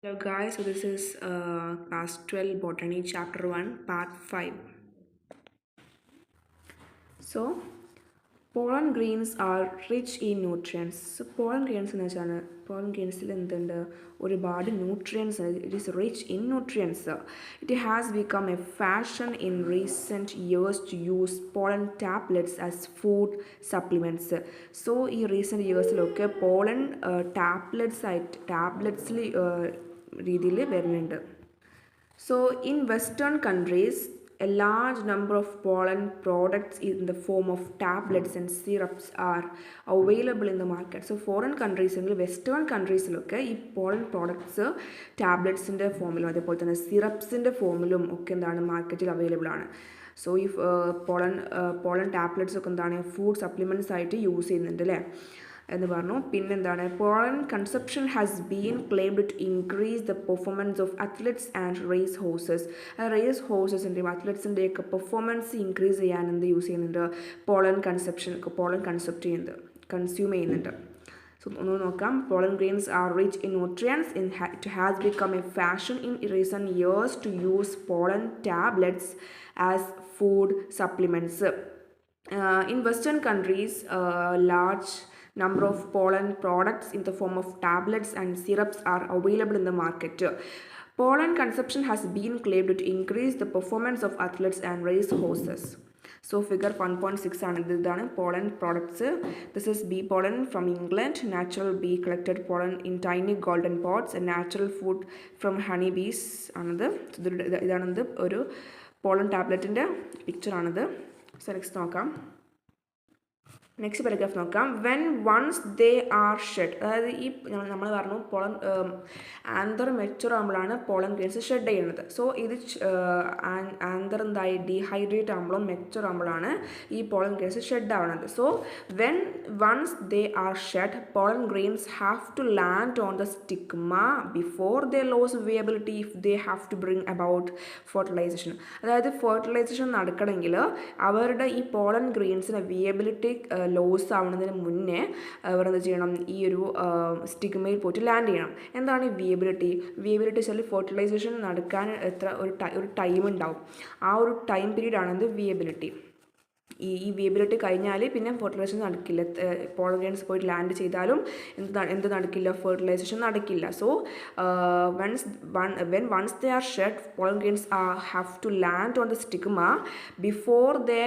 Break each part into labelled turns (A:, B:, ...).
A: Hello guys, so this is class 12 botany chapter 1 part 5. So pollen grains are rich in nutrients. So pollen grains എന്ന് വെച്ചാൽ pollen grainsൽ എന്തുണ്ട് ഒരുപാട് nutrients it is rich in nutrients. It has become a fashion in recent years to use pollen tablets as food supplements. So ഈ recent yearsലൊക്കെ pollen tablets ആയിട്ട് tabletsൽ രീതിയിൽ വരുന്നുണ്ട്. So in Western countries, a large number of pollen products in the form of tablets and syrups are available in the market. So foreign countries and Western countries ഈ pollen products ടാബ്ലറ്റ്സിൻ്റെ ഫോമിലും അതേപോലെ തന്നെ സിറപ്സിൻ്റെ ഫോമിലും ഒക്കെ എന്താണ് മാർക്കറ്റിൽ available ആണ്. So ഈ pollen tablets ഒക്കെ എന്താണ് ഫുഡ് സപ്ലിമെൻറ്റ്സ് ആയിട്ട് യൂസ് ചെയ്യുന്നുണ്ട് അല്ലേ എന്ന് പറഞ്ഞു. പിന്നെന്താണ് pollen consumption has been claimed to increase the performance of athletes and race horses. Race ഹോഴ്സസിൻ്റെയും അത്ലറ്റ്സിൻ്റെയൊക്കെ പെർഫോമൻസ് ഇൻക്രീസ് ചെയ്യാൻ എന്ത് യൂസ് ചെയ്യുന്നുണ്ട് പോളൻ കൺസ്യൂം ചെയ്യുന്നുണ്ട്. സോ ഒന്ന് നോക്കാം. Pollen grains are rich in nutrients. It has become a fashion in recent years to use pollen tablets as food supplements. In Western countries, large number of pollen products in the form of tablets and syrups are available in the market. Pollen consumption has been claimed to increase the performance of athletes and race horses. So figure 1.6 ആണ് ഇതാണ് pollen products. This is bee pollen from England. Natural bee collected pollen in tiny golden pods. A natural food from honey bees ആണത്. ഇതാണത് ഒരു pollen ടാബ്ലറ്റിൻ്റെ picture ആണത്. So next നോക്കാം. Next paragraph നോക്കാം. When once they are shed, അതായത് ഈ നമ്മൾ പറഞ്ഞു പോളൻ ആന്തർ മെച്ചുർ ആകുമ്പോഴാണ് പോളൻ ഗ്രെയിൻസ് ഷെഡ് ചെയ്യുന്നത്. സോ ഇത് ആന്തർ എന്തായി ഡീഹൈഡ്രേറ്റ് ആകുമ്പോഴും മെച്ചുർ ആകുമ്പോഴാണ് ഈ പോളൻ ഗ്രെയിൻസ് ഷെഡ് ആവുന്നത്. So when once they are shed pollen grains have to land on the stigma before they lose viability if they have to bring about fertilisation. അതായത് fertilisation നടക്കണമെങ്കിൽ അവരുടെ ഈ pollen ഗ്രെയിൻസിന് വിയബിലിറ്റി loss ആവുന്നതിന് മുന്നേ അവർ എന്ത് ചെയ്യണം, ഈ ഒരു സ്റ്റിഗ്മയിൽ പോയിട്ട് ലാൻഡ് ചെയ്യണം. എന്താണ് വിയബിലിറ്റി വെച്ചാൽ ഫെർട്ടിലൈസേഷൻ നടക്കാൻ ഒരു ടൈം ഉണ്ടാവും. ആ ഒരു ടൈം പീരീഡാണ് എന്ത് വിയബിലിറ്റി. ഈ വിയബിലിറ്റി കഴിഞ്ഞാൽ പിന്നെ ഫെർട്ടിലൈസേഷൻ നടക്കില്ല. പോളൻ ഗ്രെയിൻസ് പോയിട്ട് ലാൻഡ് ചെയ്താലും എന്ത് നടക്കില്ല, ഫെർട്ടിലൈസേഷൻ നടക്കില്ല. So when once they are shed pollen grains have to land on the stigma before they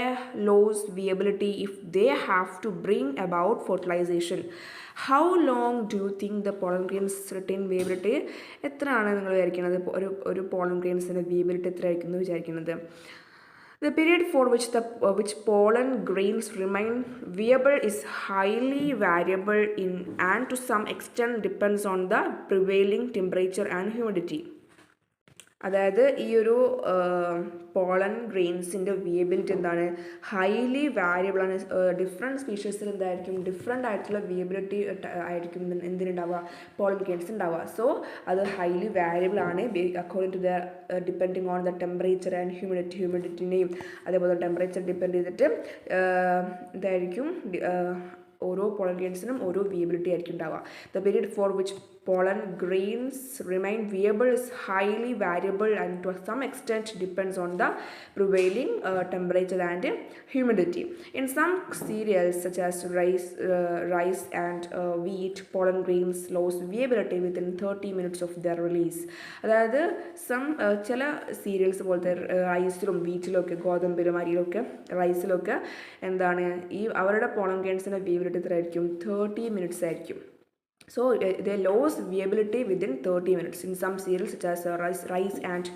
A: lose viability if they have to bring about fertilisation. How long do you think the pollen grains return viability? എത്രയാണ് നിങ്ങൾ വിചാരിക്കുന്നത് ഒരു pollen ഗ്രെയിൻസിൻ്റെ വിയബിലിറ്റി എത്ര ആയിരിക്കും എന്ന് വിചാരിക്കുന്നത്? The period for which pollen grains remain viable is highly variable and to some extent depends on the prevailing temperature and humidity. അതായത് ഈ ഒരു പോളൻ ഗ്രെയിൻസിൻ്റെ വിയബിലിറ്റി എന്താണ്, ഹൈലി വാരിയബിൾ ആണ്. ഡിഫറെൻറ്റ് സ്പീഷീസിൽ എന്തായിരിക്കും ഡിഫറെൻ്റ് ആയിട്ടുള്ള വിയബിലിറ്റി ആയിരിക്കും എന്തിനുണ്ടാവുക, പോളൻ ഗ്രെയിൻസ് ഉണ്ടാവുക. സോ അത് ഹൈലി വാരിയബിൾ ആണ് according to the depending on the temperature and ഹ്യൂമിഡിറ്റിനെയും അതേപോലെ ടെമ്പറേച്ചർ ഡിപ്പെൻഡ് ചെയ്തിട്ട് ഇതായിരിക്കും ഓരോ പോളൻ ഗ്രെയിൻസിനും ഓരോ വിയബിലിറ്റി ആയിരിക്കും ഉണ്ടാവുക. The period for which pollen grains remain viable is highly variable and to some extent depends on the prevailing temperature and humidity. In some cereals such as rice and wheat, pollen grains lose viability within 30 minutes of their release. അതായത് ചില serials പോലത്തെ റൈസിലും വീറ്റിലും ഒക്കെ ഗോതമ്പിലും അരിയിലൊക്കെ റൈസിലൊക്കെ എന്താണ് ഈ അവരുടെ pollen ഗ്രെയിൻസിൻ്റെ വിയബിലിറ്റി എത്ര ആയിരിക്കും, 30 minutes ആയിരിക്കും. So they lose viability within 30 minutes. In some cereals such as rice and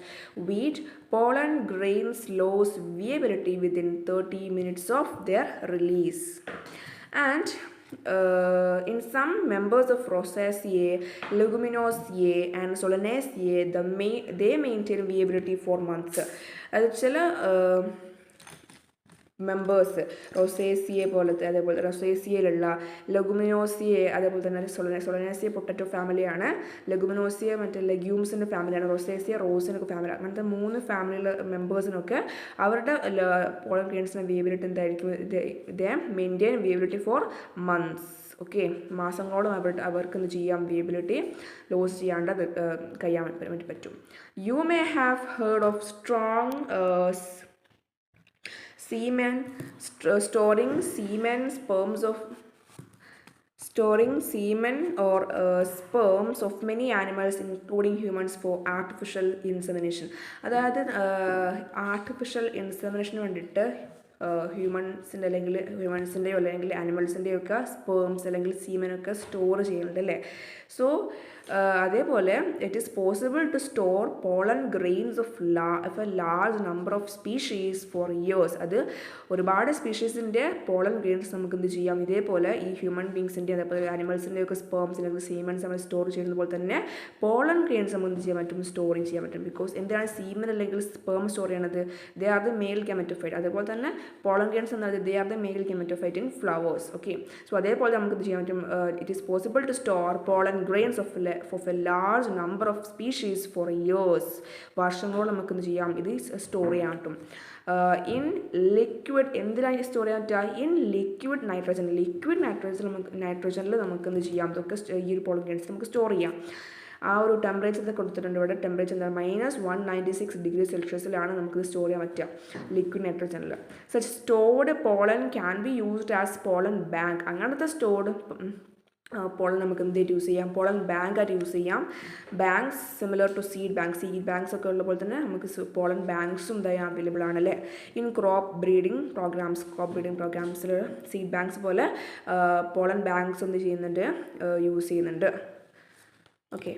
A: wheat, pollen grains lose viability within 30 minutes of their release. And in some members of Rosaceae, Leguminosae and Solanaceae, they maintain viability for months. അത് ചില members റൊസേസിയെ പോലത്തെ, അതേപോലെ റൊസേസിയയിലുള്ള ലെഗുമിനോസിയെ, അതേപോലെ തന്നെ സൊളനേസിയ potato ഫാമിലിയാണ്, ലെഗുമിനോസിയ മറ്റേ ലെഗ്യൂംസിൻ്റെ ഫാമിലിയാണ്, റൊസേസിയ റോസിനൊക്കെ family. അങ്ങനത്തെ 3 ഫാമിലിയിലെ മെമ്പേഴ്സിനൊക്കെ അവരുടെ പോളൻ ഗ്രെയിൻസിൻ്റെ വേവിലിറ്റി എന്തായിരിക്കും, ഇതേ മെയിൻറ്റെയിൻ വേവിലിറ്റി ഫോർ മന്ത്സ്. ഓക്കെ, മാസങ്ങളോളം അവർക്ക് എന്ത് ചെയ്യാം, വേബിലിറ്റി ലോസ് ചെയ്യാണ്ട് കഴിയാൻ വേണ്ടി പറ്റും. You may have heard of strong semen storing semen or sperms of many animals including humans for artificial insemination. അതായത് ആർട്ടിഫിഷ്യൽ ഇൻസെമിനേഷന് വേണ്ടിയിട്ട് ഹ്യൂമൻസിൻ്റെയോ അല്ലെങ്കിൽ ആനിമൽസിൻ്റെയോ ഒക്കെ സ്പേംസ് അല്ലെങ്കിൽ സീമനൊക്കെ സ്റ്റോർ ചെയ്യുന്നുണ്ട് അല്ലേ. സോ അതേപോലെ it is possible to store pollen grains of a large number of species for years. അത് ഒരുപാട് സ്പീഷീസിൻ്റെ പോളൻ ഗ്രെയിൻസ് നമുക്ക് എന്ത് ചെയ്യാം, ഇതേപോലെ ഈ ഹ്യൂമൻ ബീങ്സിൻ്റെ അതേപോലെ ആനിമൽസിൻ്റെ ഒക്കെ സ്പേംസ് അല്ലെങ്കിൽ സീമൻസ് നമ്മൾ സ്റ്റോർ ചെയ്യുന്നത് പോലെ തന്നെ പോളൻ ഗ്രെയിൻസ് നമുക്ക് എന്ത് ചെയ്യാൻ പറ്റും, സ്റ്റോറിങ് ചെയ്യാൻ പറ്റും. ബിക്കോസ് എന്താണ് സീമൻ അല്ലെങ്കിൽ സ്പേം സ്റ്റോർ ചെയ്യണത്, they are the male gametophyte. അതേപോലെ തന്നെ പോളൻ ഗ്രെയിൻസ് എന്നാൽ they are the male gametophyte in flowers. Okay, so അതേപോലെ നമുക്ക് എന്ത് ചെയ്യാൻ പറ്റും, it is possible to store pollen grains of a large number of species for years. വർഷങ്ങളോളം നമുക്ക് എന്ത് ചെയ്യാം, ഇത് സ്റ്റോർ ചെയ്യാൻ പറ്റും. ഇൻ ലിക്വിഡ്, എന്തിനാണ് സ്റ്റോർ ചെയ്യാൻ പറ്റുക, ഇൻ ലിക്വിഡ് നൈട്രജൻ. ലിക്വിഡ് നൈട്രജനിൽ നമുക്ക് എന്ത് ചെയ്യാം, ഇതൊക്കെ ഈ ഒരു പോളൻ ഗ്രെയിൻസ് നമുക്ക് സ്റ്റോർ ചെയ്യാം. ആ ഒരു ടെമ്പറേച്ചർ കൊടുത്തിട്ടുണ്ട് ഇവിടെ. ടെമ്പറേച്ചർ എന്താ, -196°C നമുക്കിത് സ്റ്റോർ ചെയ്യാൻ പറ്റുക ലിക്വിഡ് നൈട്രജനിൽ. Such stored pollen can be used as pollen bank. അങ്ങനത്തെ സ്റ്റോർഡ് പോളൻ നമുക്ക് എന്തായിട്ട് യൂസ് ചെയ്യാം, പോളൻ ബാങ്ക് ആയിട്ട് യൂസ് ചെയ്യാം. Banks similar to seed banks ഒക്കെ ഉള്ള പോലെ തന്നെ നമുക്ക് പോളൻ ബാങ്ക്സും എന്തായാലും അവൈലബിൾ ആണ് അല്ലേ. ഇൻ ക്രോപ്പ് ബ്രീഡിംഗ് പ്രോഗ്രാംസിൽ സീഡ് ബാങ്ക്സ് പോലെ പോളൻ ബാങ്ക്സ് എന്ത് ചെയ്യുന്നുണ്ട്, യൂസ് ചെയ്യുന്നുണ്ട്. ഓക്കെ.